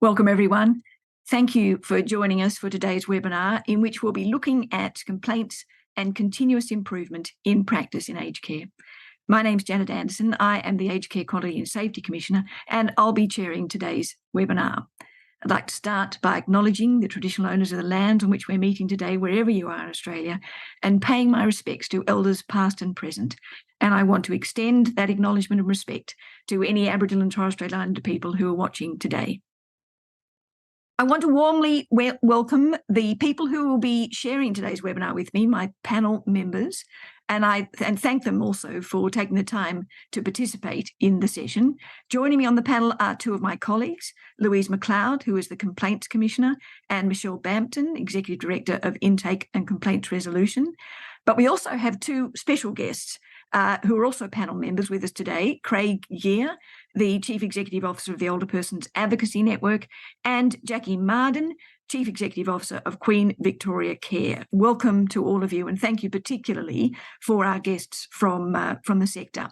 Welcome, everyone. Thank you for joining us for today's webinar, in which we'll be looking at complaints and continuous improvement in practice in aged care. My name's Janet Anderson. I am the Aged Care Quality and Safety Commissioner, and I'll be chairing today's webinar. I'd like to start by acknowledging the traditional owners of the land on which we're meeting today, wherever you are in Australia, and paying my respects to elders past and present. And I want to extend that acknowledgement and respect to any Aboriginal and Torres Strait Islander people who are watching today. I want to warmly welcome the people who will be sharing today's webinar with me, my panel members, and thank them also for taking the time to participate in the session. Joining me on the panel are two of my colleagues, Louise Macleod, who is the Complaints Commissioner, and Michelle Bampton, Executive Director of Intake and Complaints Resolution. But we also have two special guests who are also panel members with us today, Craig Year, the Chief Executive Officer of the Older Persons Advocacy Network, and Jacqui Marden, Chief Executive Officer of Queen Victoria Care. Welcome to all of you, and thank you particularly for our guests from the sector.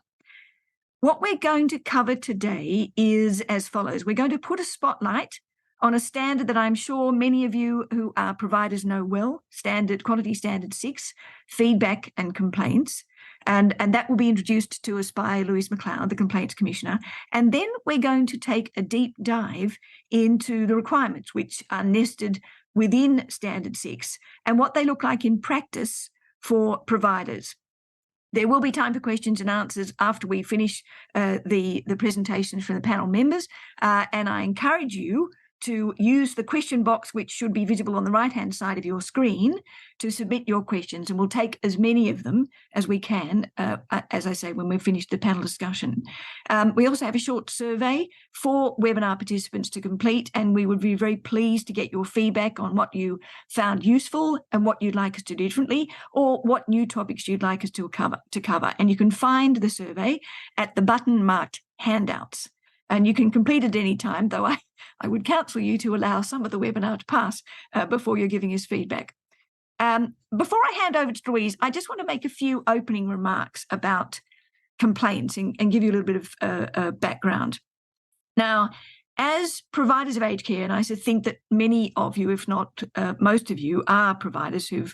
What we're going to cover today is as follows. We're going to put a spotlight on a standard that I'm sure many of you who are providers know well, Quality Standard 6, feedback and complaints. And that will be introduced to us by Louise Macleod, the Complaints Commissioner. And then we're going to take a deep dive into the requirements which are nested within Standard 6 and what they look like in practice for providers. There will be time for questions and answers after we finish the presentations from the panel members. And I encourage you to use the question box, which should be visible on the right-hand side of your screen, to submit your questions, and we'll take as many of them as we can, as I say, when we've finished the panel discussion. We also have a short survey for webinar participants to complete, and we would be very pleased to get your feedback on what you found useful and what you'd like us to do differently, or what new topics you'd like us to cover. And you can find the survey at the button marked Handouts. And you can complete it any time, though I would counsel you to allow some of the webinar to pass before you're giving us feedback. Before I hand over to Louise, I just want to make a few opening remarks about complaints and give you a little bit of background. Now, as providers of aged care, and I think that many of you, if not most of you, are providers who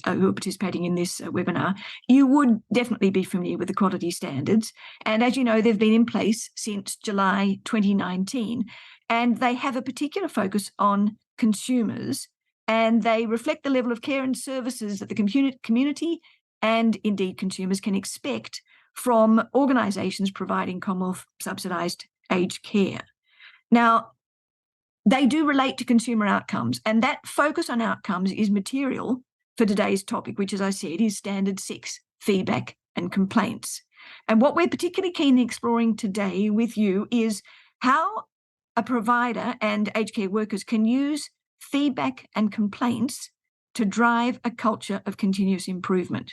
are participating in this webinar, you would definitely be familiar with the quality standards. And as you know, they've been in place since July 2019, and they have a particular focus on consumers, and they reflect the level of care and services that the community and indeed consumers can expect from organisations providing Commonwealth subsidised aged care. Now, they do relate to consumer outcomes, and that focus on outcomes is material for today's topic, which, as I said, is Standard 6, feedback and complaints. And what we're particularly keen in exploring today with you is how a provider and aged care workers can use feedback and complaints to drive a culture of continuous improvement.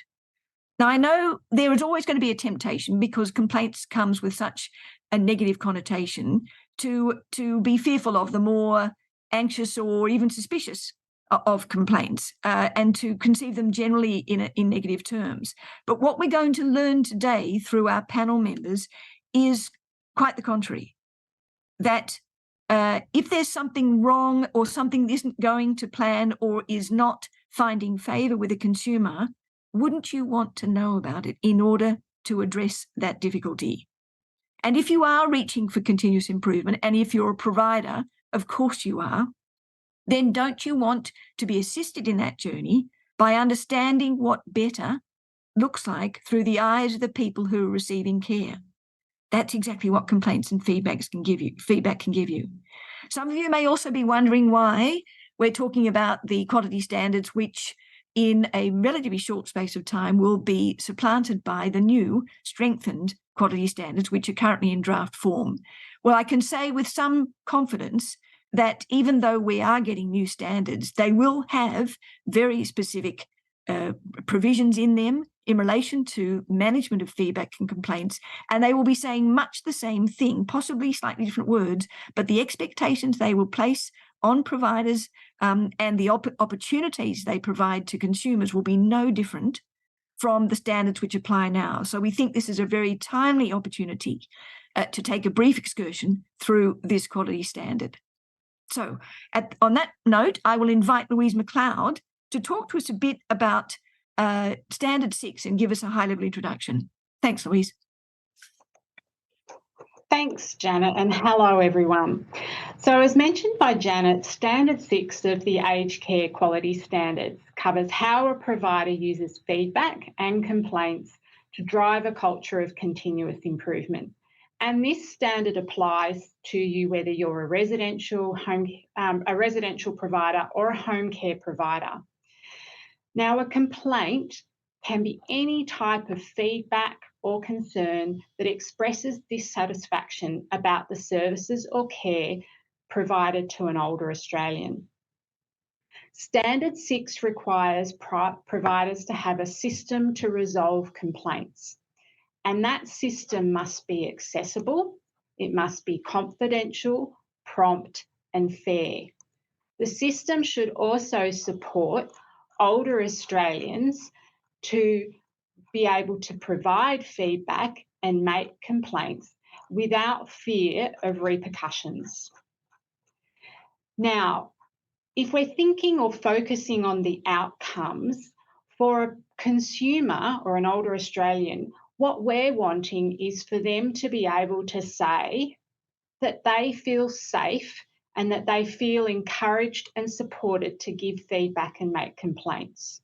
Now, I know there is always going to be a temptation, because complaints comes with such a negative connotation, to be fearful of the more anxious or even suspicious of complaints, and to conceive them generally in negative terms. But what we're going to learn today through our panel members is quite the contrary, that if there's something wrong or something isn't going to plan or is not finding favour with a consumer, wouldn't you want to know about it in order to address that difficulty? And if you are reaching for continuous improvement, and if you're a provider, of course you are, then don't you want to be assisted in that journey by understanding what better looks like through the eyes of the people who are receiving care? That's exactly what complaints and feedback can give you. Some of you may also be wondering why we're talking about the quality standards, which in a relatively short space of time will be supplanted by the new strengthened quality standards, which are currently in draft form. Well, I can say with some confidence that even though we are getting new standards, they will have very specific provisions in them in relation to management of feedback and complaints, and they will be saying much the same thing, possibly slightly different words, but the expectations they will place on providers and the opportunities they provide to consumers will be no different from the standards which apply now. So we think this is a very timely opportunity to take a brief excursion through this quality standard. So on that note, I will invite Louise Macleod to talk to us a bit about Standard 6 and give us a high-level introduction. Thanks, Louise. Thanks, Janet, and hello, everyone. So as mentioned by Janet, Standard 6 of the Aged Care Quality Standards covers how a provider uses feedback and complaints to drive a culture of continuous improvement. And this standard applies to you whether you're a residential provider or a home care provider. Now, a complaint can be any type of feedback or concern that expresses dissatisfaction about the services or care provided to an older Australian. Standard 6 requires providers to have a system to resolve complaints, and that system must be accessible, it must be confidential, prompt, and fair. The system should also support older Australians to be able to provide feedback and make complaints without fear of repercussions. Now, if we're thinking or focusing on the outcomes, for a consumer or an older Australian, what we're wanting is for them to be able to say that they feel safe and that they feel encouraged and supported to give feedback and make complaints,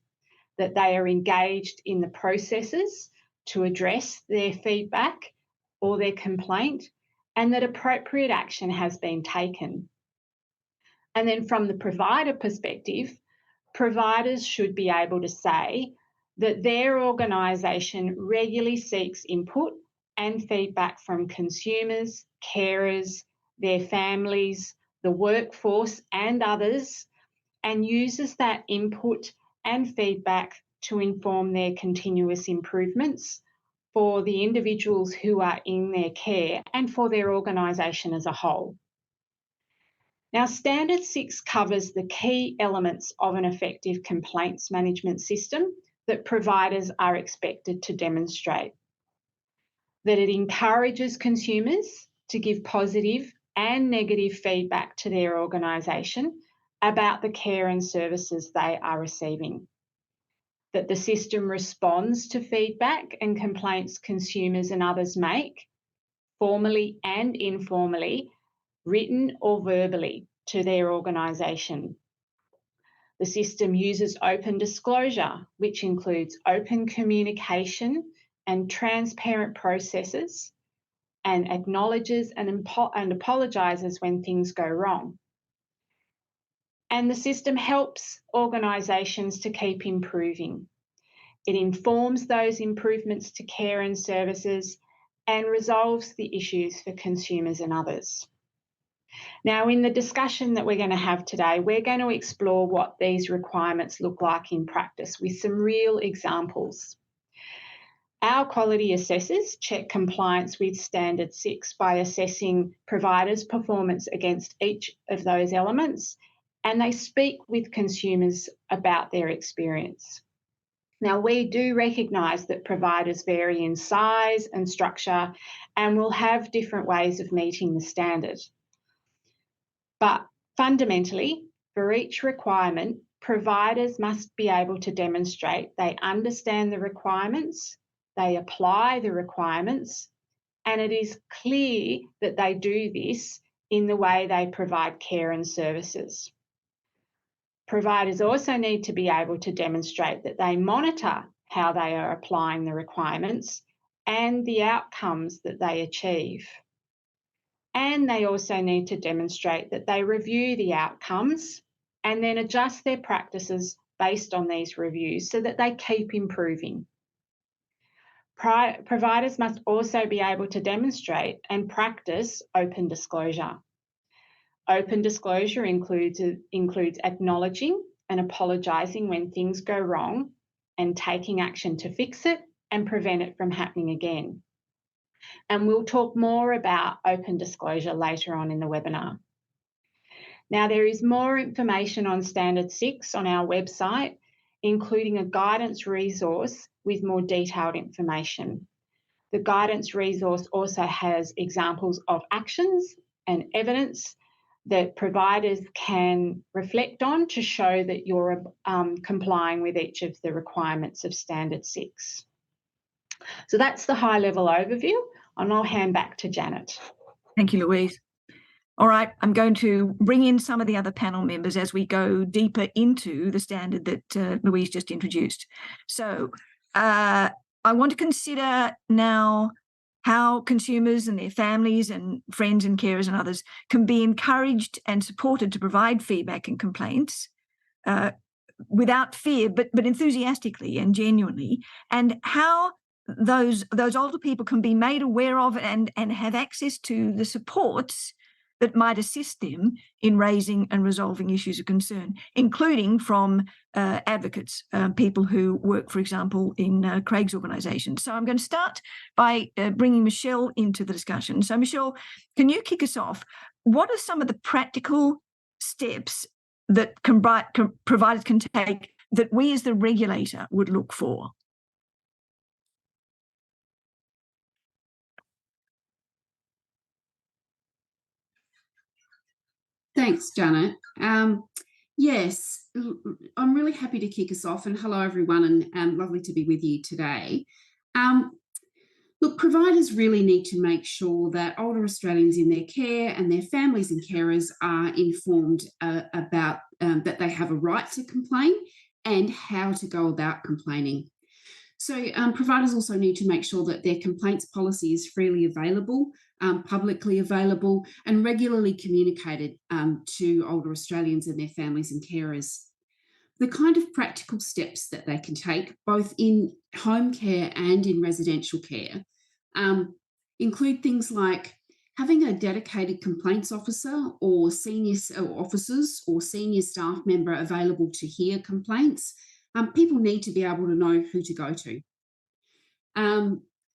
that they are engaged in the processes to address their feedback or their complaint, and that appropriate action has been taken. And then from the provider perspective, providers should be able to say that their organisation regularly seeks input and feedback from consumers, carers, their families, the workforce and others, and uses that input and feedback to inform their continuous improvements for the individuals who are in their care and for their organisation as a whole. Now, Standard 6 covers the key elements of an effective complaints management system that providers are expected to demonstrate. That it encourages consumers to give positive and negative feedback to their organisation about the care and services they are receiving. That the system responds to feedback and complaints consumers and others make, formally and informally, written or verbally, to their organisation. The system uses open disclosure, which includes open communication and transparent processes, and acknowledges and apologises when things go wrong. And the system helps organisations to keep improving. It informs those improvements to care and services and resolves the issues for consumers and others. Now, in the discussion that we're going to have today, we're going to explore what these requirements look like in practice with some real examples. Our quality assessors check compliance with Standard 6 by assessing providers' performance against each of those elements, and they speak with consumers about their experience. Now, we do recognise that providers vary in size and structure and will have different ways of meeting the standard. But fundamentally, for each requirement, providers must be able to demonstrate they understand the requirements, they apply the requirements, and it is clear that they do this in the way they provide care and services. Providers also need to be able to demonstrate that they monitor how they are applying the requirements and the outcomes that they achieve. And they also need to demonstrate that they review the outcomes and then adjust their practices based on these reviews so that they keep improving. Providers must also be able to demonstrate and practice open disclosure. Open disclosure includes acknowledging and apologising when things go wrong and taking action to fix it and prevent it from happening again. And we'll talk more about open disclosure later on in the webinar. Now, there is more information on Standard 6 on our website, including a guidance resource with more detailed information. The guidance resource also has examples of actions and evidence that providers can reflect on to show that you're complying with each of the requirements of Standard 6. So that's the high-level overview, and I'll hand back to Janet. Thank you, Louise. All right, I'm going to bring in some of the other panel members as we go deeper into the standard that Louise just introduced. So I want to consider now how consumers and their families and friends and carers and others can be encouraged and supported to provide feedback and complaints without fear, but enthusiastically and genuinely, and how those older people can be made aware of and have access to the supports that might assist them in raising and resolving issues of concern, including from advocates, people who work, for example, in Craig's organisation. So I'm going to start by bringing Michelle into the discussion. So Michelle, can you kick us off? What are some of the practical steps that providers can take that we as the regulator would look for? Thanks, Janet. Yes, I'm really happy to kick us off, and hello everyone, and lovely to be with you today. Look, providers really need to make sure that older Australians in their care and their families and carers are informed about that they have a right to complain and how to go about complaining. So providers also need to make sure that their complaints policy is freely available, publicly available, and regularly communicated to older Australians and their families and carers. The kind of practical steps that they can take, both in home care and in residential care, include things like having a dedicated complaints officer or senior officers or senior staff member available to hear complaints. People need to be able to know who to go to.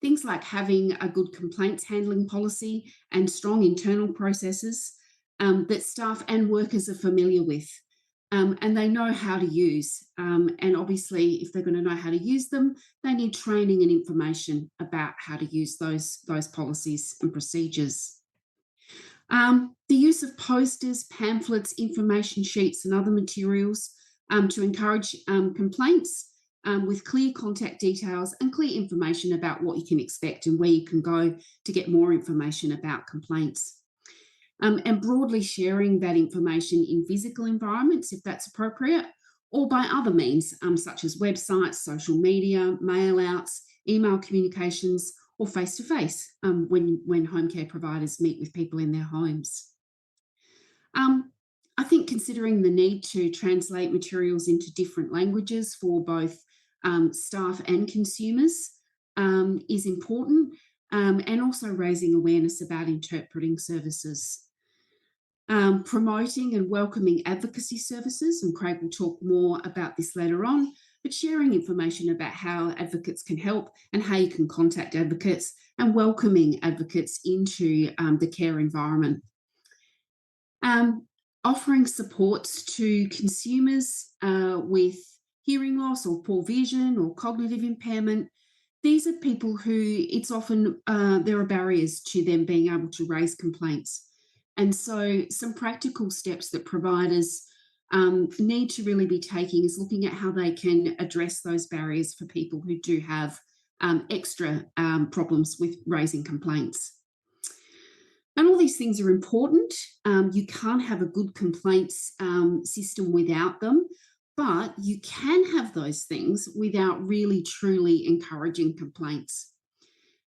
Things like having a good complaints handling policy and strong internal processes that staff and workers are familiar with and they know how to use. And obviously, if they're going to know how to use them, they need training and information about how to use those policies and procedures. The use of posters, pamphlets, information sheets and other materials to encourage complaints with clear contact details and clear information about what you can expect and where you can go to get more information about complaints. And broadly sharing that information in physical environments, if that's appropriate, or by other means, such as websites, social media, mail outs, email communications, or face-to-face when home care providers meet with people in their homes. I think considering the need to translate materials into different languages for both staff and consumers is important, and also raising awareness about interpreting services. Promoting and welcoming advocacy services, and Craig will talk more about this later on, but sharing information about how advocates can help and how you can contact advocates, and welcoming advocates into the care environment. Offering supports to consumers with hearing loss or poor vision or cognitive impairment. These are people who it's often, there are barriers to them being able to raise complaints. And so some practical steps that providers need to really be taking is looking at how they can address those barriers for people who do have extra problems with raising complaints. And all these things are important. You can't have a good complaints system without them, but you can have those things without really truly encouraging complaints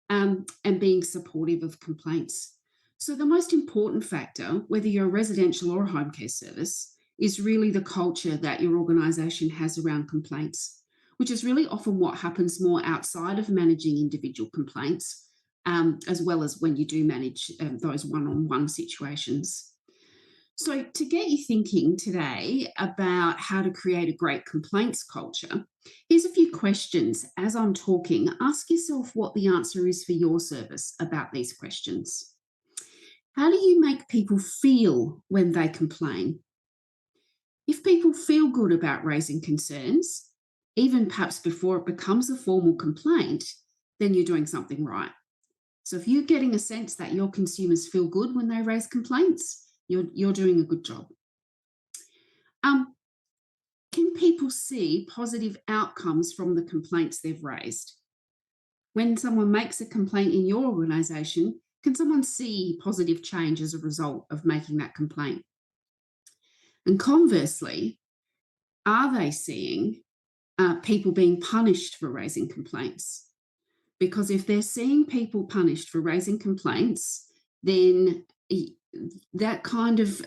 and being supportive of complaints. So the most important factor, whether you're a residential or a home care service, is really the culture that your organisation has around complaints, which is really often what happens more outside of managing individual complaints, as well as when you do manage those one-on-one situations. So to get you thinking today about how to create a great complaints culture, here's a few questions. As I'm talking, ask yourself what the answer is for your service about these questions. How do you make people feel when they complain? If people feel good about raising concerns, even perhaps before it becomes a formal complaint, then you're doing something right. So if you're getting a sense that your consumers feel good when they raise complaints, You're doing a good job. Can people see positive outcomes from the complaints they've raised? When someone makes a complaint in your organisation, can someone see positive change as a result of making that complaint? And conversely, are they seeing people being punished for raising complaints? Because if they're seeing people punished for raising complaints, then that kind of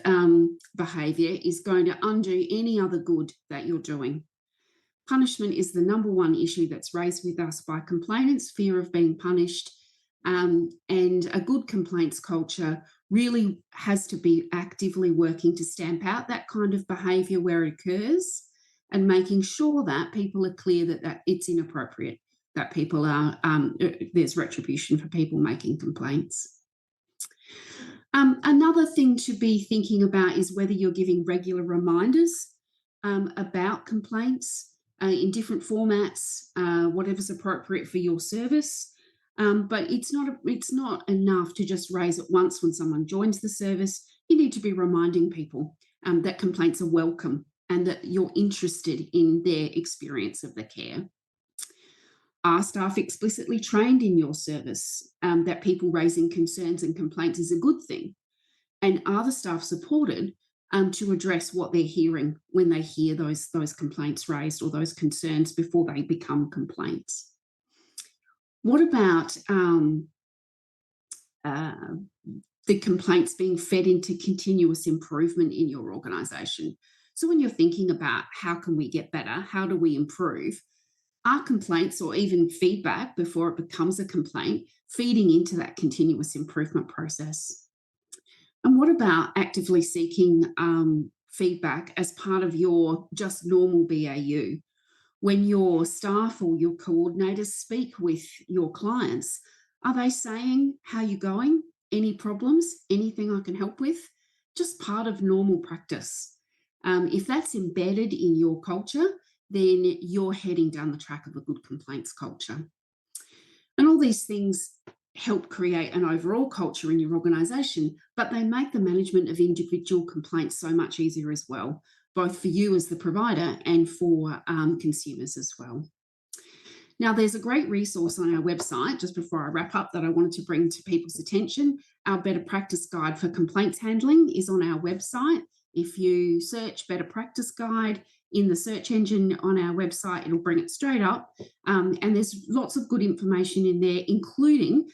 behaviour is going to undo any other good that you're doing. Punishment is the number one issue that's raised with us by complainants, fear of being punished. And a good complaints culture really has to be actively working to stamp out that kind of behaviour where it occurs, and making sure that people are clear that it's inappropriate, that people are there's retribution for people making complaints. Another thing to be thinking about is whether you're giving regular reminders about complaints in different formats, whatever's appropriate for your service. But it's not enough to just raise it once when someone joins the service. You need to be reminding people that complaints are welcome and that you're interested in their experience of the care. Are staff explicitly trained in your service that people raising concerns and complaints is a good thing? And are the staff supported to address what they're hearing when they hear those complaints raised or those concerns before they become complaints? What about the complaints being fed into continuous improvement in your organisation? So when you're thinking about how can we get better, how do we improve, are complaints or even feedback before it becomes a complaint feeding into that continuous improvement process? And what about actively seeking feedback as part of your just normal BAU? When your staff or your coordinators speak with your clients, are they saying, how are you going? Any problems? Anything I can help with? Just part of normal practice. If that's embedded in your culture, then you're heading down the track of a good complaints culture. And all these things help create an overall culture in your organisation, but they make the management of individual complaints so much easier as well, both for you as the provider and for consumers as well. Now, there's a great resource on our website, just before I wrap up, that I wanted to bring to people's attention. Our Better Practice Guide for Complaints Handling is on our website. If you search Better Practice Guide in the search engine on our website, it'll bring it straight up. And there's lots of good information in there, including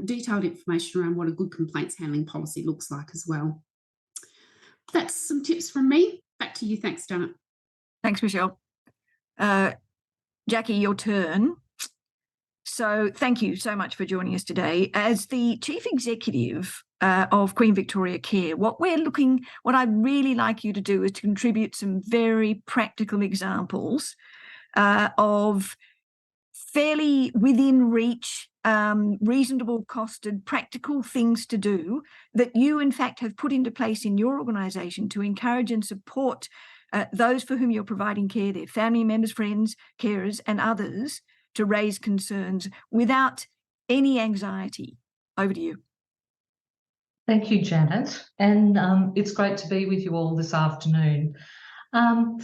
detailed information around what a good complaints handling policy looks like as well. That's some tips from me. Back to you. Thanks, Janet. Thanks, Michelle. Jacqui, your turn. So thank you so much for joining us today. As the Chief Executive of Queen Victoria Care, what I'd really like you to do is to contribute some very practical examples of fairly within reach, reasonable costed, practical things to do that you, in fact, have put into place in your organisation to encourage and support those for whom you're providing care, their family members, friends, carers, and others, to raise concerns without any anxiety. Over to you. Thank you, Janet. And it's great to be with you all this afternoon.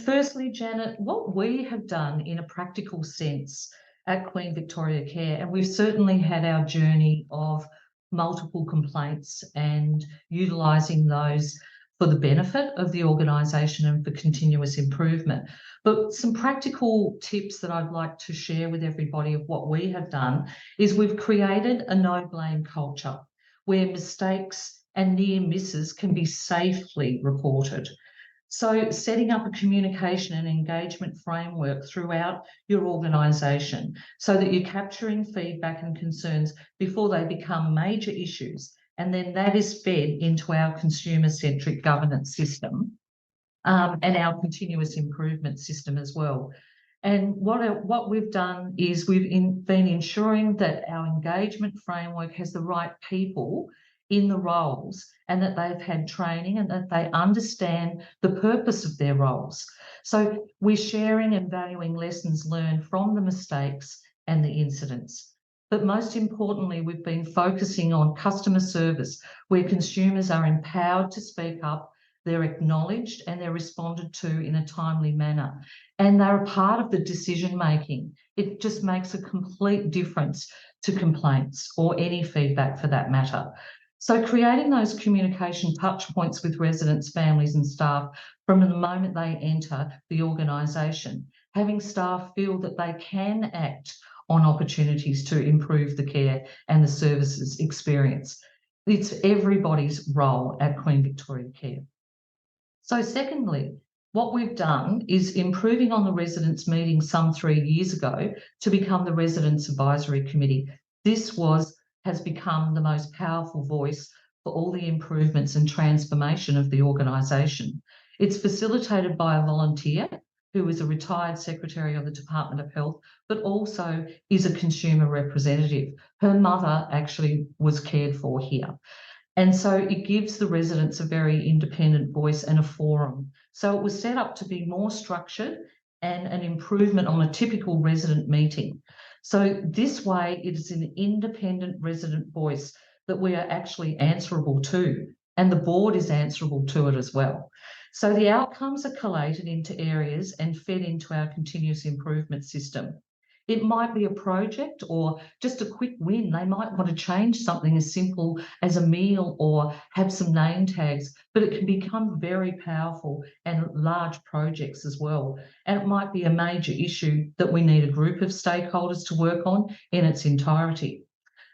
Firstly, Janet, what we have done in a practical sense at Queen Victoria Care, and we've certainly had our journey of multiple complaints and utilising those for the benefit of the organisation and for continuous improvement. But some practical tips that I'd like to share with everybody of what we have done is we've created a no-blame culture where mistakes and near misses can be safely reported. So setting up a communication and engagement framework throughout your organisation so that you're capturing feedback and concerns before they become major issues. And then that is fed into our consumer-centric governance system and our continuous improvement system as well. And what we've done is we've been ensuring that our engagement framework has the right people in the roles and that they've had training and that they understand the purpose of their roles. So we're sharing and valuing lessons learned from the mistakes and the incidents. But most importantly, we've been focusing on customer service, where consumers are empowered to speak up, they're acknowledged and they're responded to in a timely manner. And they're a part of the decision making. It just makes a complete difference to complaints or any feedback for that matter. So creating those communication touch points with residents, families and staff from the moment they enter the organisation, having staff feel that they can act on opportunities to improve the care and the services experience. It's everybody's role at Queen Victoria Care. So secondly, what we've done is improving on the residents' meeting some 3 years ago to become the Residents Advisory Committee. This has become the most powerful voice for all the improvements and transformation of the organisation. It's facilitated by a volunteer who is a retired secretary of the Department of Health, but also is a consumer representative. Her mother actually was cared for here. And so it gives the residents a very independent voice and a forum. So it was set up to be more structured and an improvement on a typical resident meeting. So this way it is an independent resident voice that we are actually answerable to, and the board is answerable to it as well. So the outcomes are collated into areas and fed into our continuous improvement system. It might be a project or just a quick win. They might want to change something as simple as a meal or have some name tags, but it can become very powerful and large projects as well. And it might be a major issue that we need a group of stakeholders to work on in its entirety.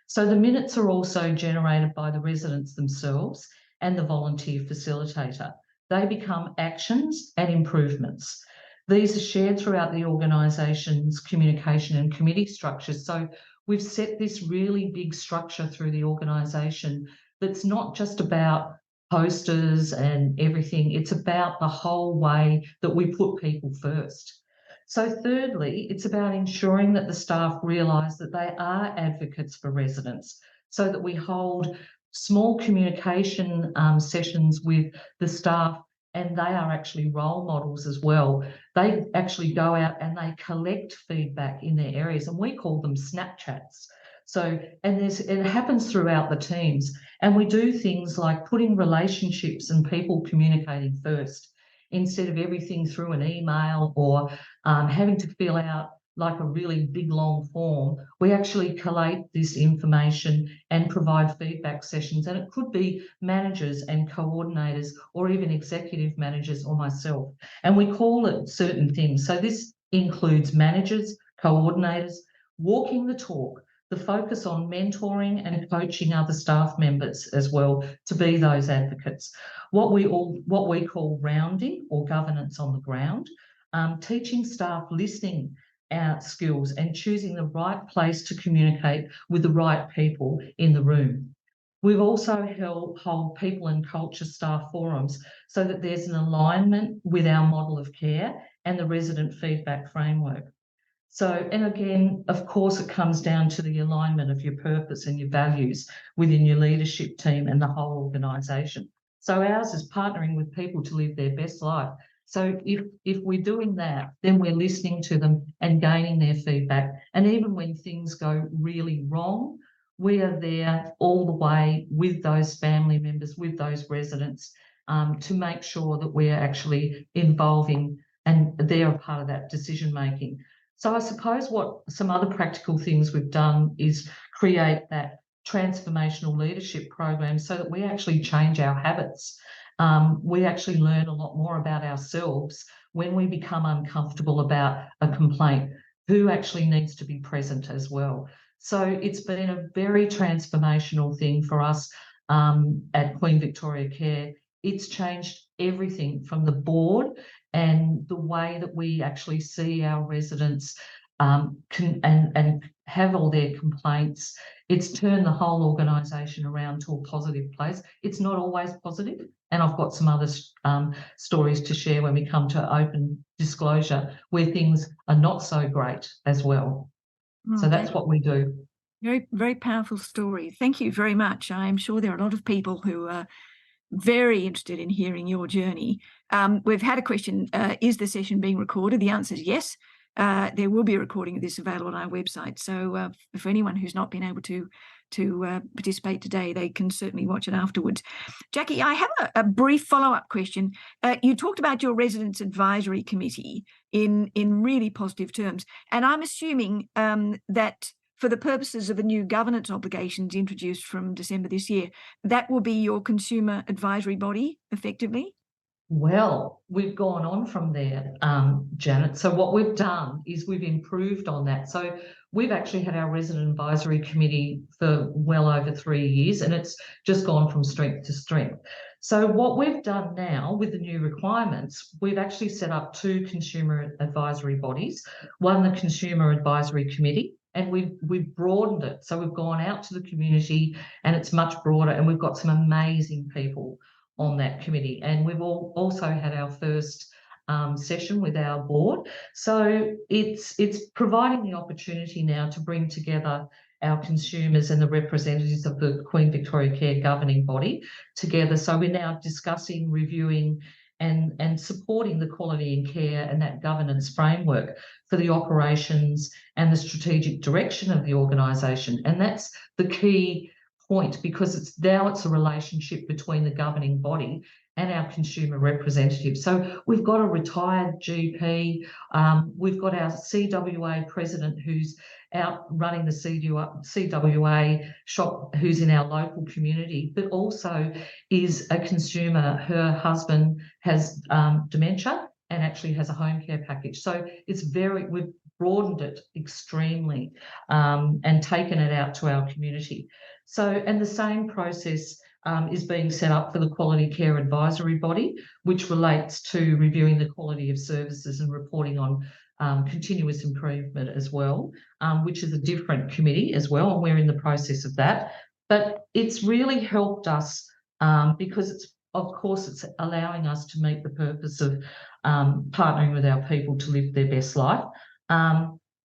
So the minutes are also generated by the residents themselves and the volunteer facilitator. They become actions and improvements. These are shared throughout the organisation's communication and committee structures. So we've set this really big structure through the organisation that's not just about posters and everything. It's about the whole way that we put people first. So thirdly, it's about ensuring that the staff realise that they are advocates for residents, so that we hold small communication sessions with the staff, and they are actually role models as well. They actually go out and they collect feedback in their areas, and we call them Snapchats. So, and it happens throughout the teams, and we do things like putting relationships and people communicating first, instead of everything through an email or having to fill out like a really big long form. We actually collate this information and provide feedback sessions, and it could be managers and coordinators or even executive managers or myself, and we call it certain things. So this includes managers, coordinators, walking the talk, the focus on mentoring and coaching other staff members as well to be those advocates. What we call rounding or governance on the ground, teaching staff listening skills and choosing the right place to communicate with the right people in the room. We've also hold people and culture staff forums so that there's an alignment with our model of care and the resident feedback framework. So, and again, of course, it comes down to the alignment of your purpose and your values within your leadership team and the whole organisation. So ours is partnering with people to live their best life. So if we're doing that, then we're listening to them and gaining their feedback. And even when things go really wrong, we are there all the way with those family members, with those residents, to make sure that we're actually involving and they're a part of that decision making. So I suppose what some other practical things we've done is create that transformational leadership program so that we actually change our habits. We actually learn a lot more about ourselves when we become uncomfortable about a complaint, who actually needs to be present as well. So it's been a very transformational thing for us at Queen Victoria Care. It's changed everything from the board and the way that we actually see our residents and have all their complaints. It's turned the whole organisation around to a positive place. It's not always positive, and I've got some other stories to share when we come to open disclosure where things are not so great as well. So that's what we do. Very, very powerful story. Thank you very much. I'm sure there are a lot of people who are very interested in hearing your journey. We've had a question, is the session being recorded? The answer is yes. there will be a recording of this available on our website. So for anyone who's not been able to participate today, they can certainly watch it afterwards. Jacqui, I have a brief follow-up question. You talked about your Residents Advisory Committee in really positive terms, and I'm assuming that for the purposes of the new governance obligations introduced from December this year, that will be your consumer advisory body, effectively? Well, we've gone on from there, Janet. So what we've done is we've improved on that. So we've actually had our Resident Advisory Committee for well over 3 years, and it's just gone from strength to strength. So what we've done now with the new requirements, we've actually set up 2 consumer advisory bodies, one the Consumer Advisory Committee, and we've broadened it. So we've gone out to the community, and it's much broader, and we've got some amazing people on that committee. And we've also had our first session with our board. So it's providing the opportunity now to bring together our consumers and the representatives of the Queen Victoria Care governing body together. So we're now discussing, reviewing and supporting the quality in care and that governance framework for the operations and the strategic direction of the organisation. And that's the key point, because it's a relationship between the governing body and our consumer representatives. So we've got a retired GP, we've got our CWA president who's out running the CWA shop, who's in our local community, but also is a consumer. Her husband has dementia and actually has a home care package. So we've broadened it extremely and taken it out to our community. So, and the same process is being set up for the Quality Care Advisory Body, which relates to reviewing the quality of services and reporting on continuous improvement as well, which is a different committee as well, and we're in the process of that. But it's really helped us because it's allowing us to meet the purpose of partnering with our people to live their best life.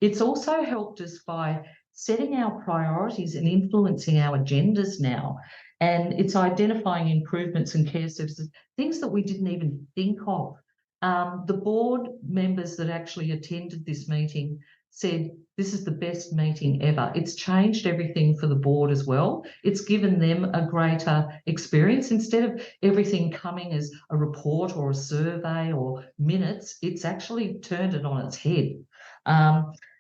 It's also helped us by setting our priorities and influencing our agendas now. And it's identifying improvements in care services, things that we didn't even think of. The board members that actually attended this meeting said, this is the best meeting ever. It's changed everything for the board as well. It's given them a greater experience. Instead of everything coming as a report or a survey or minutes, it's actually turned it on its head.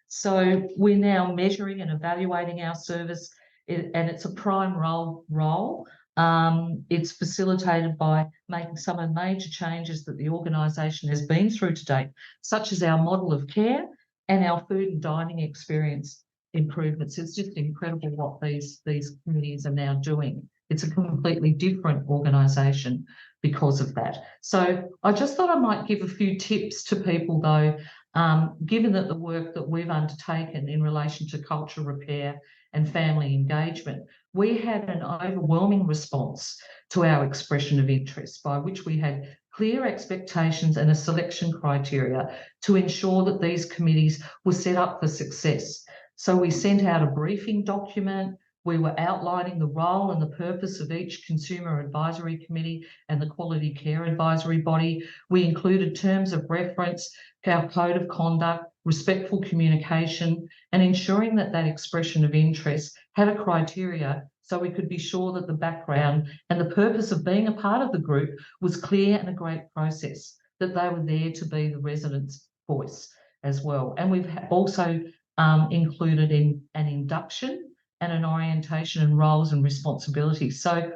So we're now measuring and evaluating our service, and it's a prime role. It's facilitated by making some of the major changes that the organisation has been through to date, such as our model of care and our food and dining experience improvements. It's just incredible what these committees are now doing. It's a completely different organisation because of that. So I just thought I might give a few tips to people though, given that the work that we've undertaken in relation to culture repair and family engagement, we had an overwhelming response to our expression of interest, by which we had clear expectations and a selection criteria to ensure that these committees were set up for success. So we sent out a briefing document. We were outlining the role and the purpose of each Consumer Advisory Committee and the Quality Care Advisory Body. We included terms of reference, our code of conduct, respectful communication, and ensuring that that expression of interest had a criteria so we could be sure that the background and the purpose of being a part of the group was clear and a great process, that they were there to be the residents' voice as well. And we've also included in an induction and an orientation and roles and responsibilities. So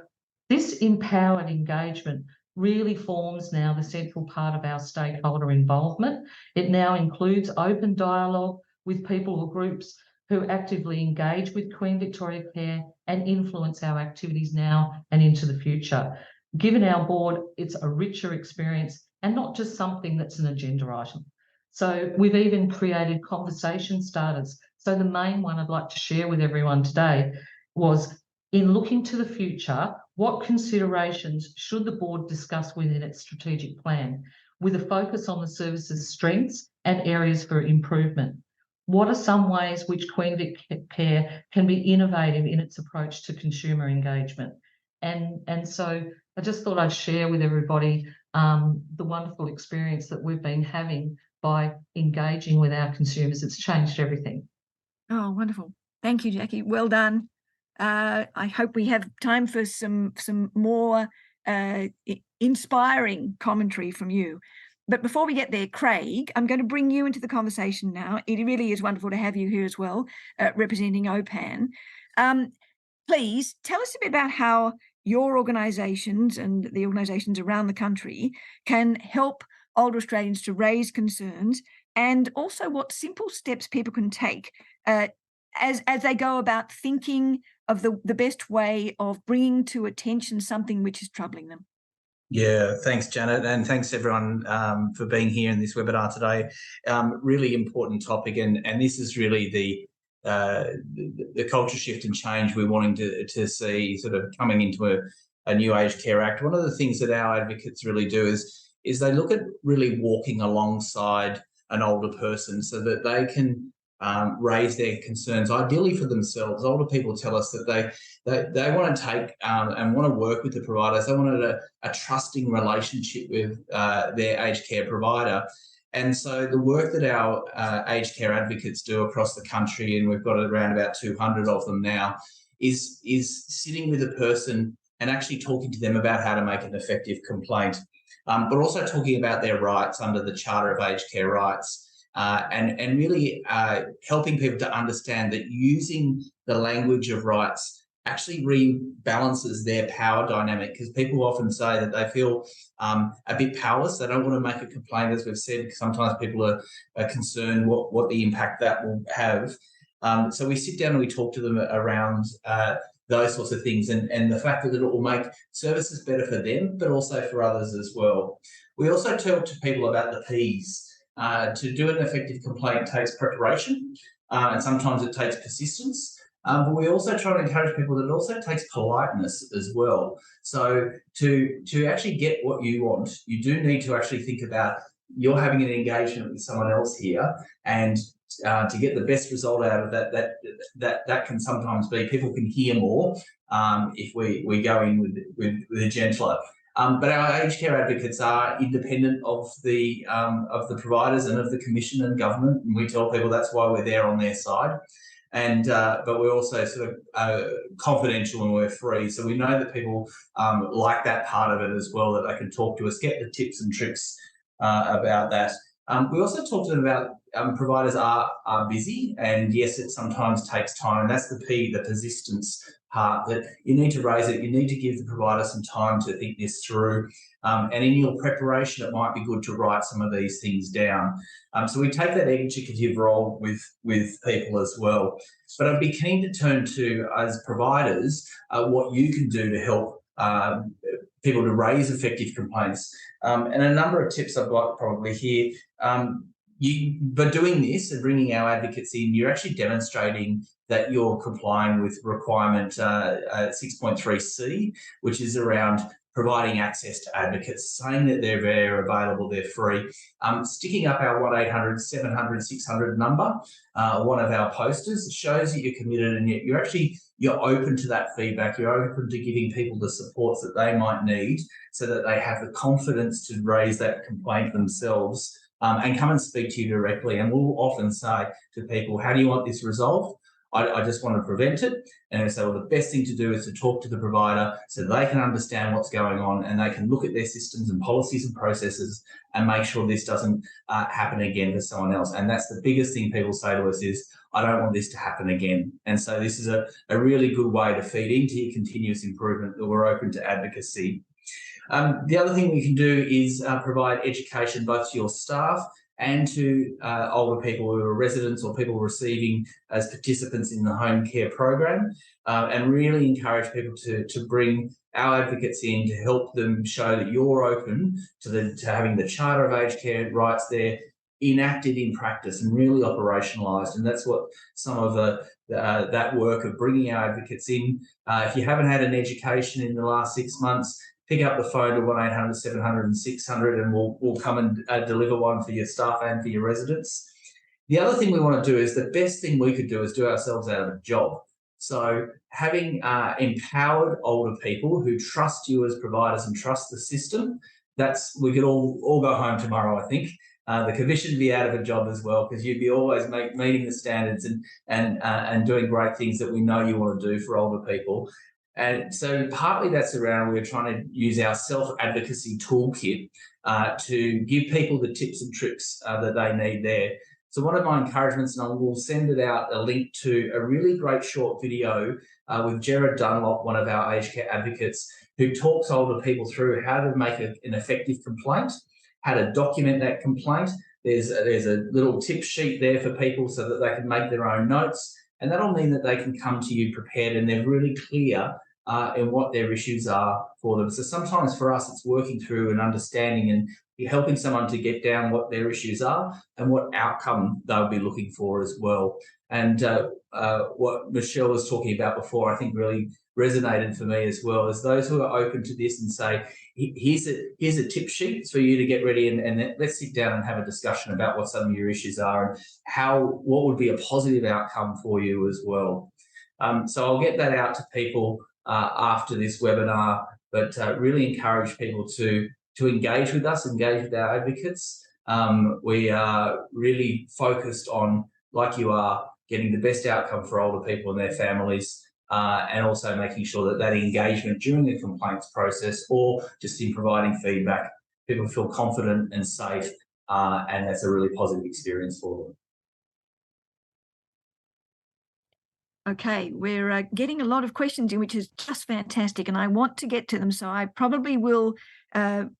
this empowered engagement really forms now the central part of our stakeholder involvement. It now includes open dialogue with people or groups who actively engage with Queen Victoria Care and influence our activities now and into the future. Given our board, it's a richer experience and not just something that's an agenda item. So we've even created conversation starters. So the main one I'd like to share with everyone today was, in looking to the future, what considerations should the board discuss within its strategic plan, with a focus on the service's strengths and areas for improvement? What are some ways which Queen Vic Care can be innovative in its approach to consumer engagement? And so I just thought I'd share with everybody the wonderful experience that we've been having by engaging with our consumers. It's changed everything. Oh, wonderful. Thank you, Jacqui. Well done. I hope we have time for some more inspiring commentary from you. But before we get there, Craig, I'm going to bring you into the conversation now. It really is wonderful to have you here as well, representing OPAN. Please tell us a bit about how your organisations and the organisations around the country can help older Australians to raise concerns, and also what simple steps people can take as they go about thinking of the best way of bringing to attention something which is troubling them. Yeah, thanks, Janet, and thanks everyone for being here in this webinar today. Really important topic, and this is really the culture shift and change we're wanting to see sort of coming into a new Aged Care Act. One of the things that our advocates really do is they look at really walking alongside an older person so that they can raise their concerns, ideally for themselves. Older people tell us that they want to take and want to work with the providers. They want a trusting relationship with their aged care provider. And so the work that our aged care advocates do across the country, and we've got around about 200 of them now, is sitting with a person and actually talking to them about how to make an effective complaint, but also talking about their rights under the Charter of Aged Care Rights. And really helping people to understand that using the language of rights actually rebalances their power dynamic, because people often say that they feel a bit powerless. They don't want to make a complaint, as we've said. Sometimes people are concerned what the impact that will have. So we sit down and we talk to them around those sorts of things, and the fact that it will make services better for them, but also for others as well. We also talk to people about the P's. To do an effective complaint takes preparation, and sometimes it takes persistence. But we also try to encourage people that it also takes politeness as well. So to actually get what you want, you do need to actually think about you're having an engagement with someone else here, and to get the best result out of that can sometimes be people can hear more if we go in with a gentler. But our aged care advocates are independent of the providers and of the Commission and government, and we tell people that's why we're there on their side. And but we're also sort of confidential and we're free, so we know that people like that part of it as well, that they can talk to us, get the tips and tricks about that. We also talk to them about providers are busy, and yes, it sometimes takes time, and that's the P, the persistence part, that you need to raise it, you need to give the provider some time to think this through, and in your preparation it might be good to write some of these things down. So we take that educative role with people as well. But I'd be keen to turn to, as providers, what you can do to help people to raise effective complaints. And a number of tips I've got probably here. By doing this and bringing our advocates in, you're actually demonstrating that you're complying with requirement 6.3C, which is around providing access to advocates, saying that they're there, available, they're free. Sticking up our 1-800-700-600 number, one of our posters, shows that you're committed, and you're open to that feedback. You're open to giving people the supports that they might need so that they have the confidence to raise that complaint themselves and come and speak to you directly. And we'll often say to people, how do you want this resolved? I just want to prevent it. And we say, well, the best thing to do is to talk to the provider so they can understand what's going on, and they can look at their systems and policies and processes and make sure this doesn't happen again for someone else. And that's the biggest thing people say to us is, I don't want this to happen again. And so this is a really good way to feed into your continuous improvement, that we're open to advocacy. The other thing we can do is provide education both to your staff and to older people who are residents or people receiving as participants in the home care program, and really encourage people to bring our advocates in to help them show that you're open to having the Charter of Aged Care Rights there enacted in practice and really operationalised. And that's what some of that work of bringing our advocates in. If you haven't had an education in the last 6 months, pick up the phone to 1-800-700-600 and we'll come and deliver one for your staff and for your residents. The other thing we want to do is, the best thing we could do is do ourselves out of a job. So having empowered older people who trust you as providers and trust the system, we could all go home tomorrow, I think. The commission would be out of a job as well, because you'd be always meeting the standards and doing great things that we know you want to do for older people. And so partly that's around, we're trying to use our self-advocacy toolkit to give people the tips and tricks that they need there. So one of my encouragements, and I will send it out a link to a really great short video with Gerard Dunlop, one of our aged care advocates, who talks older people through how to make an effective complaint, how to document that complaint. There's a little tip sheet there for people so that they can make their own notes, and that'll mean that they can come to you prepared and they're really clear in what their issues are for them. So sometimes for us, it's working through and understanding and helping someone to get down what their issues are and what outcome they'll be looking for as well. And what Michelle was talking about before, I think really resonated for me as well, is those who are open to this and say, here's a tip sheet for you to get ready, and let's sit down and have a discussion about what some of your issues are and what would be a positive outcome for you as well. So I'll get that out to people after this webinar, but really encourage people to engage with us, engage with our advocates. We are really focused on, like you are, getting the best outcome for older people and their families, and also making sure that engagement during the complaints process or just in providing feedback, people feel confident and safe, and that's a really positive experience for them. Okay, we're getting a lot of questions in, which is just fantastic, and I want to get to them. So I probably will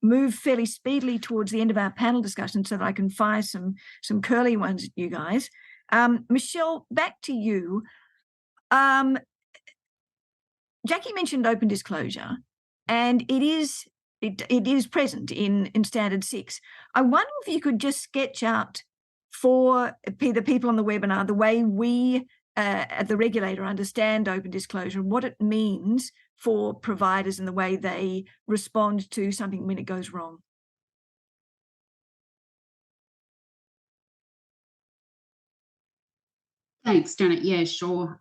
move fairly speedily towards the end of our panel discussion so that I can fire some curly ones at you guys. Michelle, back to you. Jacqui mentioned open disclosure, and it is present in Standard 6. I wonder if you could just sketch out for the people on the webinar the way we at the regulator understand open disclosure and what it means for providers and the way they respond to something when it goes wrong. Thanks, Janet. Yeah, sure.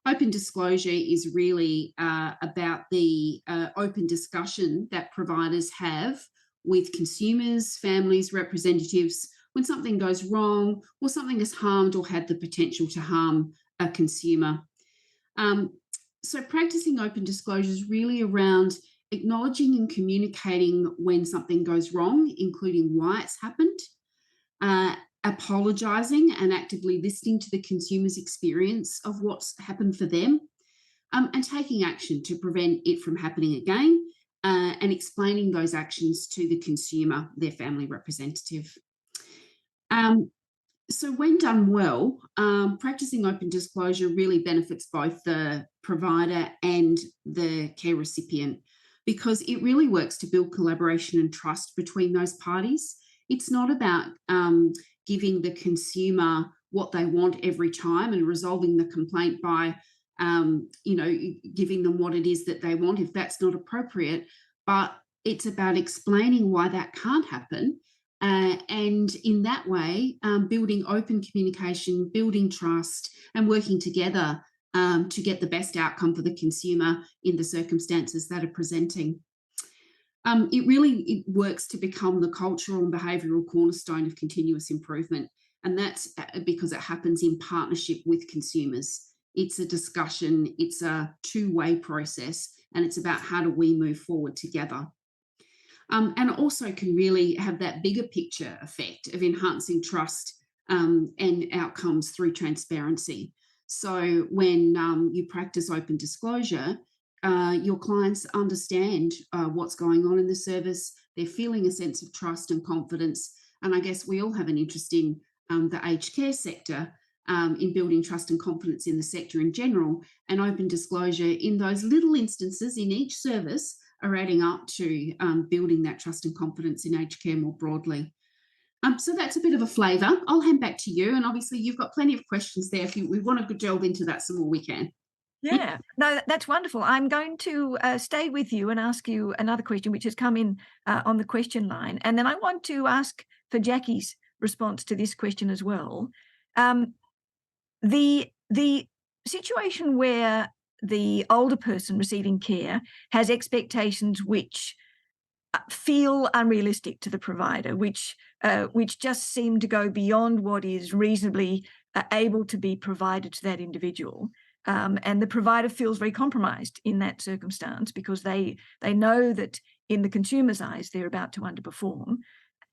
Open disclosure is really about the open discussion that providers have with consumers, families, representatives when something goes wrong or something has harmed or had the potential to harm a consumer. So practicing open disclosure is really around acknowledging and communicating when something goes wrong, including why it's happened, apologising and actively listening to the consumer's experience of what's happened for them, and taking action to prevent it from happening again, and explaining those actions to the consumer, their family representative. So when done well, practicing open disclosure really benefits both the provider and the care recipient, because it really works to build collaboration and trust between those parties. It's not about giving the consumer what they want every time and resolving the complaint by, giving them what it is that they want if that's not appropriate, but it's about explaining why that can't happen. And in that way, building open communication, building trust, and working together to get the best outcome for the consumer in the circumstances that are presenting. It works to become the cultural and behavioural cornerstone of continuous improvement. And that's because it happens in partnership with consumers. It's a discussion, it's a two-way process, and it's about how do we move forward together. And also can really have that bigger picture effect of enhancing trust and outcomes through transparency. So when you practice open disclosure, your clients understand what's going on in the service, they're feeling a sense of trust and confidence. And I guess we all have an interest in the aged care sector, in building trust and confidence in the sector in general, and open disclosure in those little instances in each service are adding up to building that trust and confidence in aged care more broadly. So that's a bit of a flavour. I'll hand back to you, and obviously you've got plenty of questions there. If we want to delve into that some more, we can. Yeah, no, that's wonderful. I'm going to stay with you and ask you another question, which has come in on the question line. And then I want to ask for Jacqui's response to this question as well. The situation where the older person receiving care has expectations which feel unrealistic to the provider, which just seem to go beyond what is reasonably able to be provided to that individual. And the provider feels very compromised in that circumstance because they know that in the consumer's eyes they're about to underperform.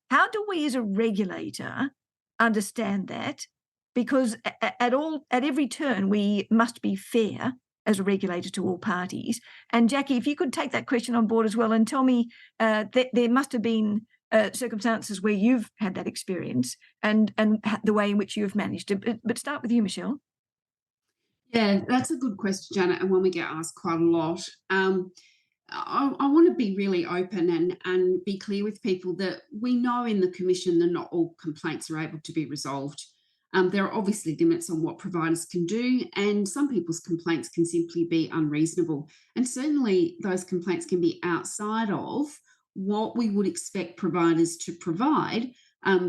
How do we as a regulator understand that? Because at every turn we must be fair as a regulator to all parties. And Jacqui, if you could take that question on board as well and tell me that there must have been circumstances where you've had that experience and the way in which you've managed it. But start with you, Michelle. Yeah, that's a good question, Janet, and one we get asked quite a lot. I want to be really open and be clear with people that we know in the Commission that not all complaints are able to be resolved. There are obviously limits on what providers can do, and some people's complaints can simply be unreasonable. And certainly those complaints can be outside of what we would expect providers to provide,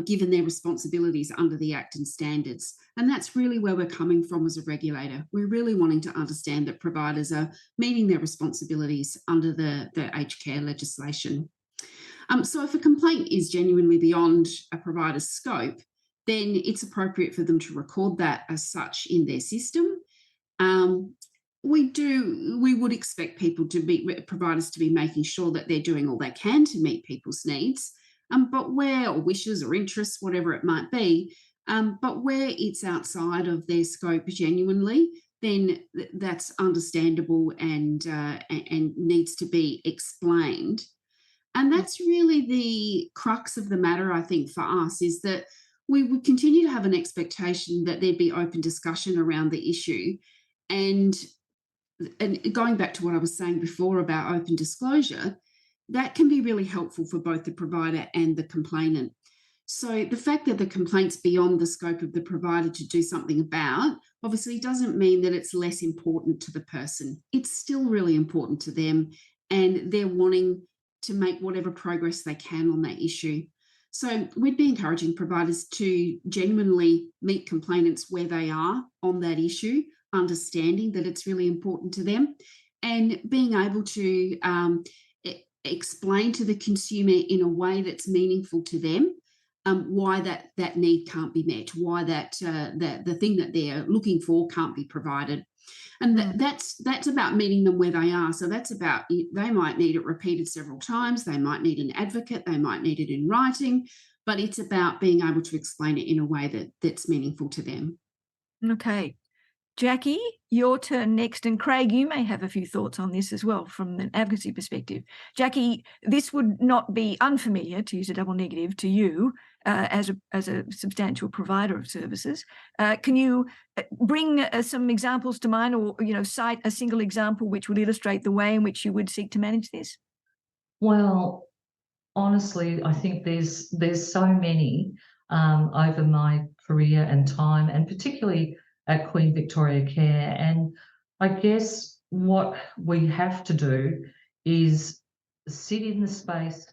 given their responsibilities under the Act and standards. And that's really where we're coming from as a regulator. We're really wanting to understand that providers are meeting their responsibilities under the aged care legislation. So if a complaint is genuinely beyond a provider's scope, then it's appropriate for them to record that as such in their system. We would expect providers to be making sure that they're doing all they can to meet people's needs, but or wishes or interests, whatever it might be, but where it's outside of their scope genuinely, then that's understandable and needs to be explained. And that's really the crux of the matter, I think, for us, is that we would continue to have an expectation that there'd be open discussion around the issue. And going back to what I was saying before about open disclosure, that can be really helpful for both the provider and the complainant. So the fact that the complaint's beyond the scope of the provider to do something about obviously doesn't mean that it's less important to the person. It's still really important to them, and they're wanting to make whatever progress they can on that issue. So we'd be encouraging providers to genuinely meet complainants where they are on that issue, understanding that it's really important to them, and being able to explain to the consumer in a way that's meaningful to them why that need can't be met, why the thing that they're looking for can't be provided. And that's about meeting them where they are. So that's about, they might need it repeated several times, they might need an advocate, they might need it in writing, but it's about being able to explain it in a way that's meaningful to them. Okay. Jacqui, your turn next. And Craig, you may have a few thoughts on this as well from an advocacy perspective. Jacqui, this would not be unfamiliar, to use a double negative, to you as a substantial provider of services. Can you bring some examples to mind, or cite a single example which would illustrate the way in which you would seek to manage this? Well, honestly, I think there's so many over my career and time, and particularly at Queen Victoria Care. And I guess what we have to do is sit in the space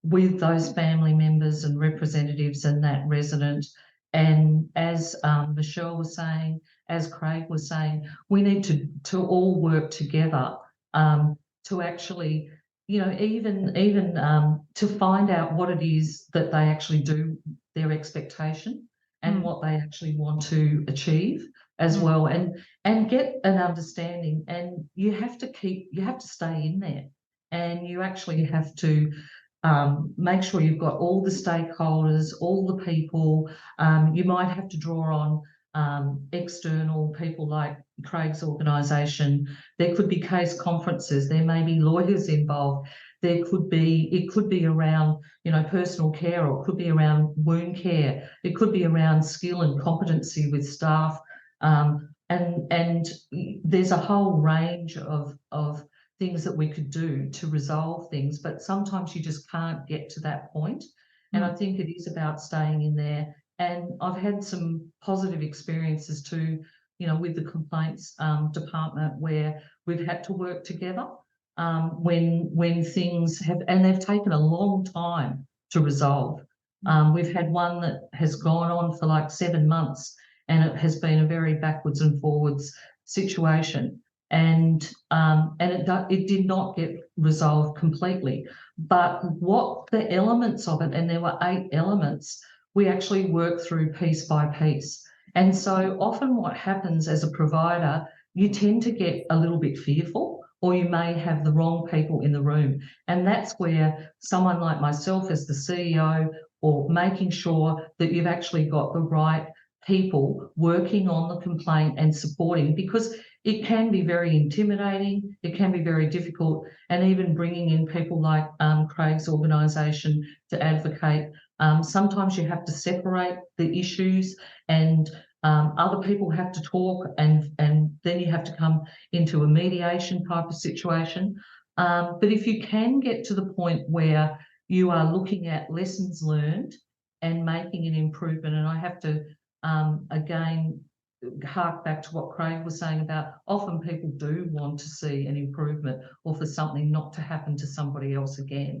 with those family members and representatives and that resident. And as Michelle was saying, as Craig was saying, we need to all work together to actually, even to find out what it is that they actually do, their expectation, and what they actually want to achieve as well, and get an understanding. And you have to stay in there, and you actually have to make sure you've got all the stakeholders, all the people. You might have to draw on external people like Craig's organisation. There could be case conferences. There may be lawyers involved. It could be around, personal care, or it could be around wound care. It could be around skill and competency with staff. And there's a whole range of things that we could do to resolve things, but sometimes you just can't get to that point. And I think it is about staying in there. And I've had some positive experiences too, with the complaints department, where we've had to work together when things have, and they've taken a long time to resolve. We've had one that has gone on for like 7 months, and it has been a very backwards and forwards situation. and it did not get resolved completely. But what the elements of it, and there were 8 elements, we actually worked through piece by piece. And so often what happens as a provider, you tend to get a little bit fearful, or you may have the wrong people in the room. And that's where someone like myself as the CEO, or making sure that you've actually got the right people working on the complaint and supporting, because it can be very intimidating, it can be very difficult, and even bringing in people like Craig's organisation to advocate. Sometimes you have to separate the issues, and other people have to talk, and then you have to come into a mediation type of situation. But if you can get to the point where you are looking at lessons learned and making an improvement, and I have to again hark back to what Craig was saying about often people do want to see an improvement, or for something not to happen to somebody else again.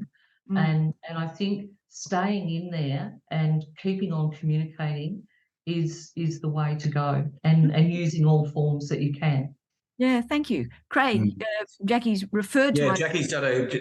And I think staying in there and keeping on communicating is the way to go, and using all forms that you can. Yeah, thank you. Craig, Jacqui's referred to... Yeah, Jacqui's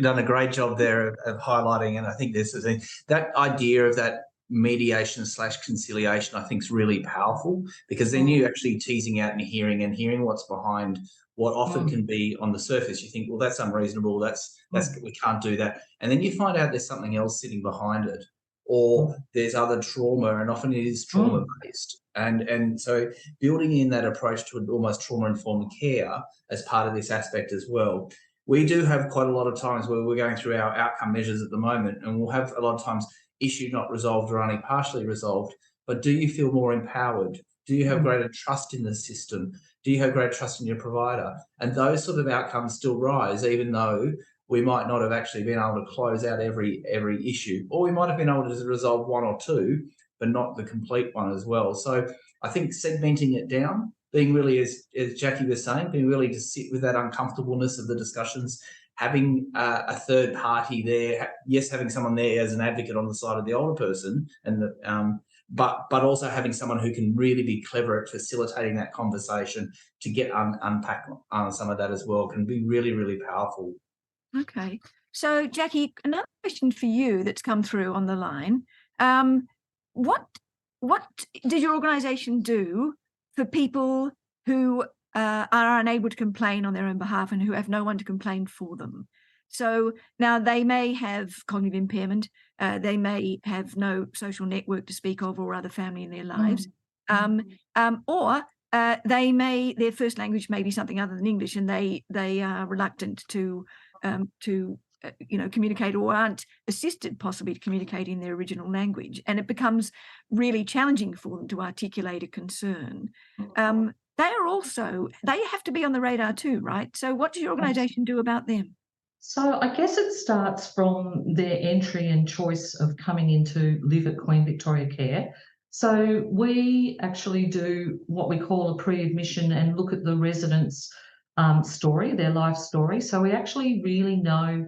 done a great job there of highlighting, and I think this is that idea of that mediation/conciliation, I think, is really powerful, because then you're actually teasing out and hearing what's behind what often can be on the surface. You think, well, that's unreasonable, that's we can't do that, and then you find out there's something else sitting behind it, or there's other trauma, and often it is trauma based. And so building in that approach to almost trauma-informed care as part of this aspect as well. We do have quite a lot of times where we're going through our outcome measures at the moment, and we'll have a lot of times issue not resolved or only partially resolved. But do you feel more empowered? Do you have greater trust in the system? Do you have greater trust in your provider? And those sort of outcomes still rise, even though we might not have actually been able to close out every issue, or we might have been able to resolve 1 or 2, but not the complete one as well. So I think segmenting it down, being really, as Jacqui was saying, being really to sit with that uncomfortableness of the discussions, having a third party there, yes, having someone there as an advocate on the side of the older person, and but also having someone who can really be clever at facilitating that conversation to get unpack some of that as well, can be really, really powerful. Okay. So, Jacqui, another question for you that's come through on the line. What does your organisation do for people who are unable to complain on their own behalf and who have no one to complain for them? So now they may have cognitive impairment, they may have no social network to speak of or other family in their lives, or their first language may be something other than English, and they are reluctant to communicate, or aren't assisted possibly to communicate in their original language, and it becomes really challenging for them to articulate a concern. They have to be on the radar too, right? So what does your organisation do about them? So I guess it starts from their entry and choice of coming into live at Queen Victoria Care. So we actually do what we call a pre-admission and look at the residents' story, their life story. So we actually really know,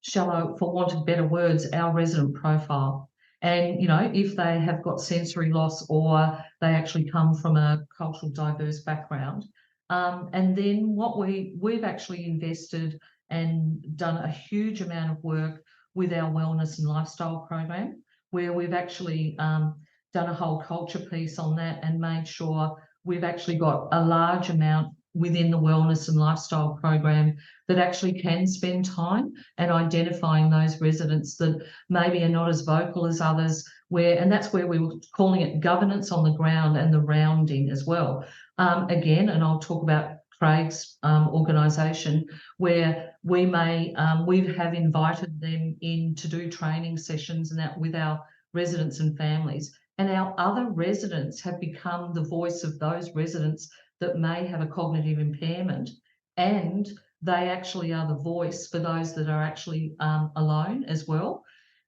for want of better words, our resident profile. And, if they have got sensory loss, or they actually come from a cultural diverse background. And then what we've actually invested and done a huge amount of work with our wellness and lifestyle program, where we've actually done a whole culture piece on that and made sure we've actually got a large amount within the wellness and lifestyle program that actually can spend time and identifying those residents that maybe are not as vocal as others, and that's where we were calling it governance on the ground and the rounding as well. Again, and I'll talk about Craig's organisation, where we have invited them in to do training sessions and that with our residents and families. And our other residents have become the voice of those residents that may have a cognitive impairment, and they actually are the voice for those that are actually alone as well.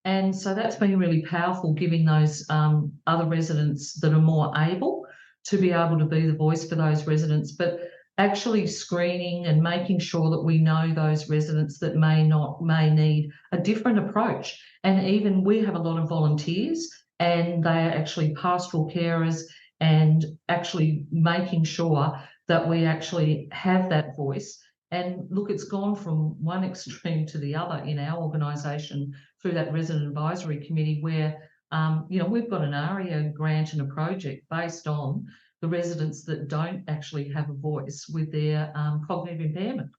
And so that's been really powerful, giving those other residents that are more able to be able to be the voice for those residents, but actually screening and making sure that we know those residents that may need a different approach. And even we have a lot of volunteers, and they are actually pastoral carers, and actually making sure that we actually have that voice. And look, it's gone from one extreme to the other in our organisation through that resident advisory committee where, we've got an ARIA grant and a project based on the residents that don't actually have a voice with their cognitive impairment.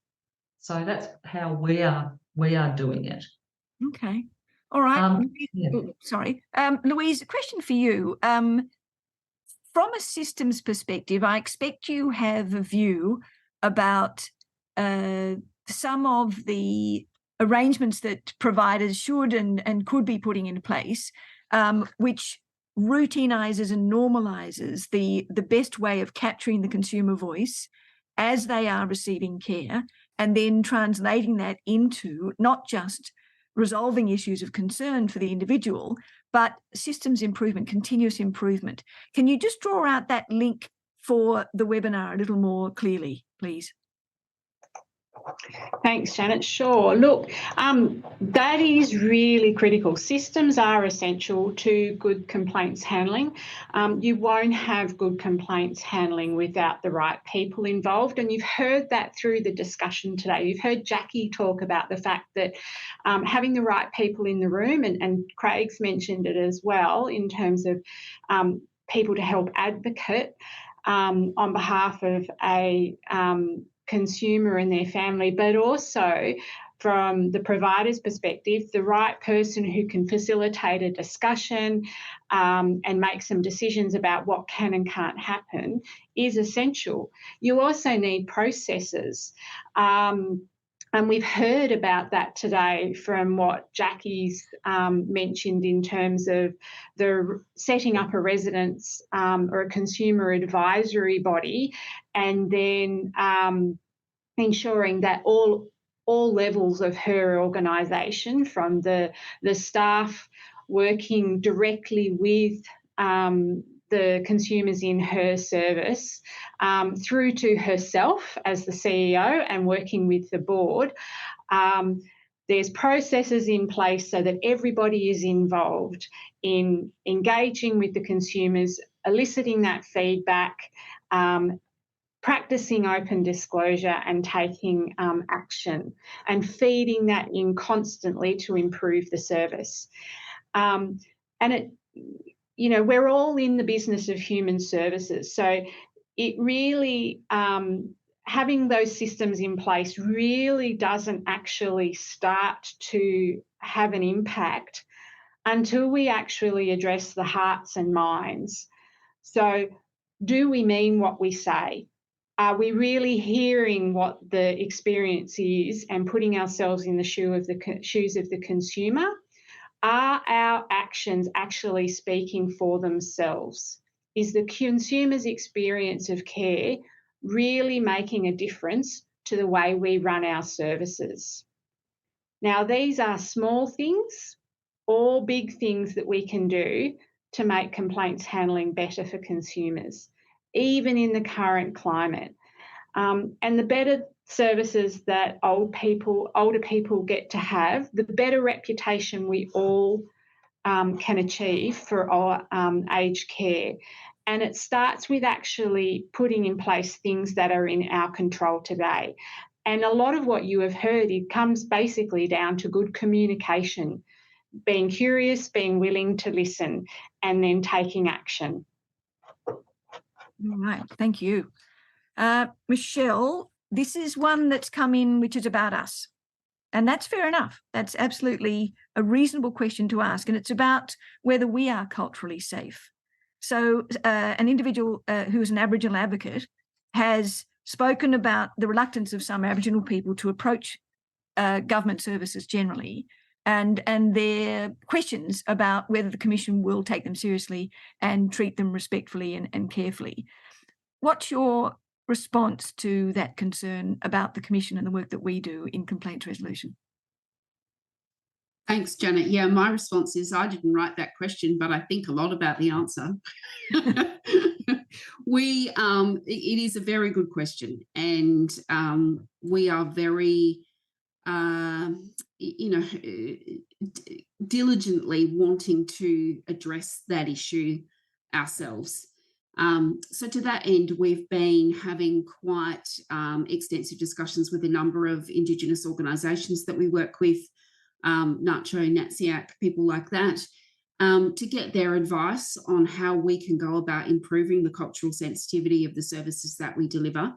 So that's how we are doing it. Okay. All right. Yeah. Sorry. Louise, a question for you. From a systems perspective, I expect you have a view about some of the arrangements that providers should and could be putting in place, which routinizes and normalizes the best way of capturing the consumer voice as they are receiving care, and then translating that into not just resolving issues of concern for the individual, but systems improvement, continuous improvement. Can you just draw out that link for the webinar a little more clearly, please? Thanks, Janet. Sure. Look, that is really critical. Systems are essential to good complaints handling. You won't have good complaints handling without the right people involved, and you've heard that through the discussion today. You've heard Jacqui talk about the fact that having the right people in the room, and Craig's mentioned it as well, in terms of people to help advocate on behalf of a consumer and their family, but also from the provider's perspective, the right person who can facilitate a discussion and make some decisions about what can and can't happen is essential. You also need processes. And we've heard about that today from what Jacqui's mentioned in terms of the setting up a residents or a consumer advisory body, and then ensuring that all levels of her organisation, from the staff working directly with the consumers in her service, through to herself as the CEO and working with the board, there's processes in place so that everybody is involved in engaging with the consumers, eliciting that feedback, practicing open disclosure and taking action, and feeding that in constantly to improve the service. And we're all in the business of human services. So it really, having those systems in place really doesn't actually start to have an impact until we actually address the hearts and minds. So do we mean what we say? Are we really hearing what the experience is and putting ourselves in the shoes of the consumer? Are our actions actually speaking for themselves? Is the consumer's experience of care really making a difference to the way we run our services? Now, these are small things or big things that we can do to make complaints handling better for consumers, even in the current climate. And the better services that older people get to have, the better reputation we all can achieve for our aged care. And it starts with actually putting in place things that are in our control today. And a lot of what you have heard, it comes basically down to good communication, being curious, being willing to listen, and then taking action. All right, thank you. Michelle, this is one that's come in which is about us. And that's fair enough. That's absolutely a reasonable question to ask. And it's about whether we are culturally safe. So an individual who is an Aboriginal advocate has spoken about the reluctance of some Aboriginal people to approach government services generally, and their questions about whether the Commission will take them seriously and treat them respectfully and carefully. What's your response to that concern about the Commission and the work that we do in complaints resolution? Thanks, Janet. Yeah, my response is I didn't write that question, but I think a lot about the answer. It is a very good question, and we are very, diligently wanting to address that issue ourselves. So to that end, we've been having quite extensive discussions with a number of Indigenous organisations that we work with, NACCHO, NATSIAC, people like that, to get their advice on how we can go about improving the cultural sensitivity of the services that we deliver.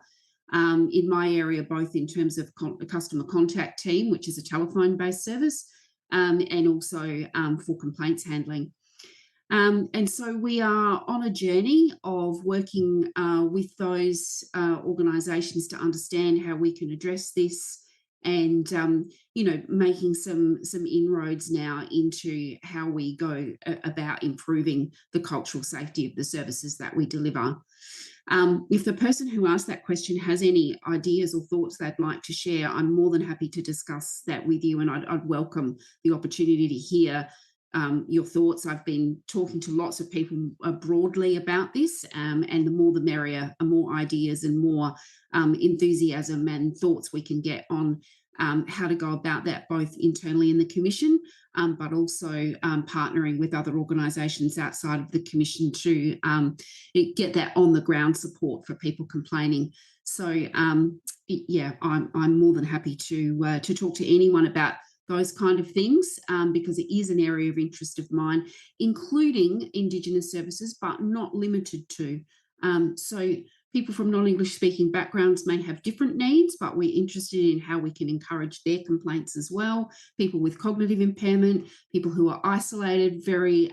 In my area, both in terms of a customer contact team, which is a telephone-based service, and also for complaints handling. And so we are on a journey of working with those organisations to understand how we can address this, and making some inroads now into how we go about improving the cultural safety of the services that we deliver. If the person who asked that question has any ideas or thoughts they'd like to share, I'm more than happy to discuss that with you, and I'd welcome the opportunity to hear your thoughts. I've been talking to lots of people broadly about this, and the more the merrier, more ideas and more enthusiasm and thoughts we can get on how to go about that, both internally in the Commission, but also partnering with other organisations outside of the Commission to get that on the ground support for people complaining. So yeah, I'm more than happy to talk to anyone about those kind of things, because it is an area of interest of mine, including Indigenous services, but not limited to. So people from non-English speaking backgrounds may have different needs, but we're interested in how we can encourage their complaints as well. People with cognitive impairment, people who are isolated, very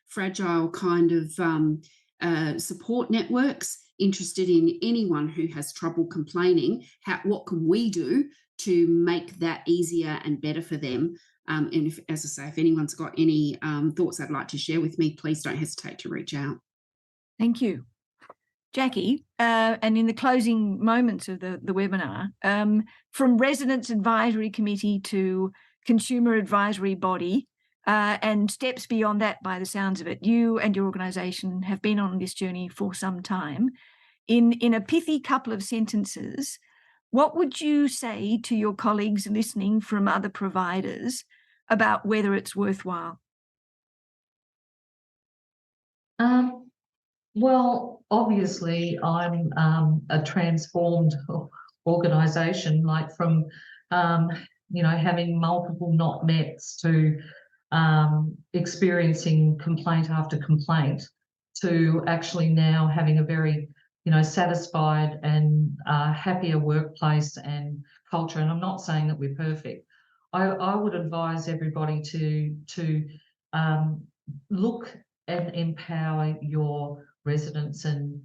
fragile kind of support networks, interested in anyone who has trouble complaining. What can we do to make that easier and better for them? And if, as I say, if anyone's got any thoughts they'd like to share with me, please don't hesitate to reach out. Thank you. Jacqui, and in the closing moments of the webinar, from Residents Advisory Committee to Consumer Advisory Body, and steps beyond that by the sounds of it, you and your organisation have been on this journey for some time. In a pithy couple of sentences, what would you say to your colleagues listening from other providers about whether it's worthwhile? Well, obviously, I'm a transformed organisation, like from having multiple not mets to experiencing complaint after complaint, to actually now having a very satisfied and happier workplace and culture. And I'm not saying that we're perfect. I would advise everybody to look and empower your residents and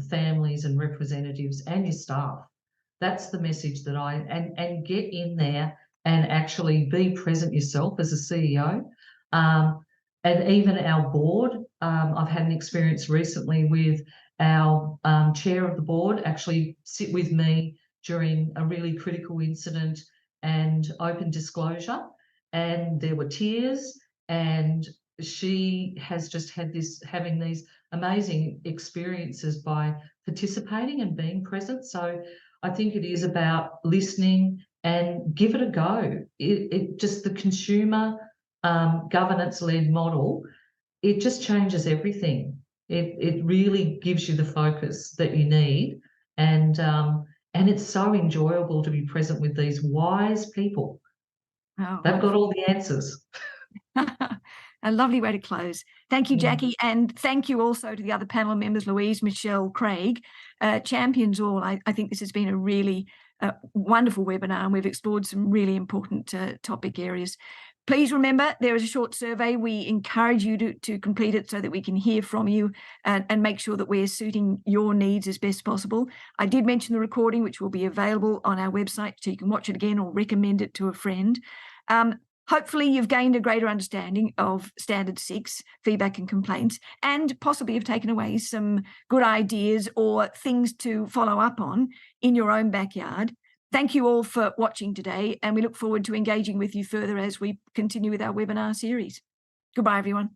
families and representatives and your staff. That's the message that and get in there and actually be present yourself as a CEO. And even our board, I've had an experience recently with our chair of the board actually sit with me during a really critical incident and open disclosure, and there were tears, and she has just having these amazing experiences by participating and being present. So I think it is about listening and give it a go. It just, the consumer governance-led model, it just changes everything. It really gives you the focus that you need, and it's so enjoyable to be present with these wise people. Oh, they've got all the answers. A lovely way to close. Thank you, Jacqui, and thank you also to the other panel members, Louise, Michelle, Craig, champions all. I think this has been a really wonderful webinar, and we've explored some really important topic areas. Please remember, there is a short survey. We encourage you to complete it so that we can hear from you and make sure that we're suiting your needs as best possible. I did mention the recording, which will be available on our website, so you can watch it again or recommend it to a friend. Hopefully you've gained a greater understanding of Standard 6, feedback and complaints, and possibly have taken away some good ideas or things to follow up on in your own backyard. Thank you all for watching today, and we look forward to engaging with you further as we continue with our webinar series. Goodbye, everyone.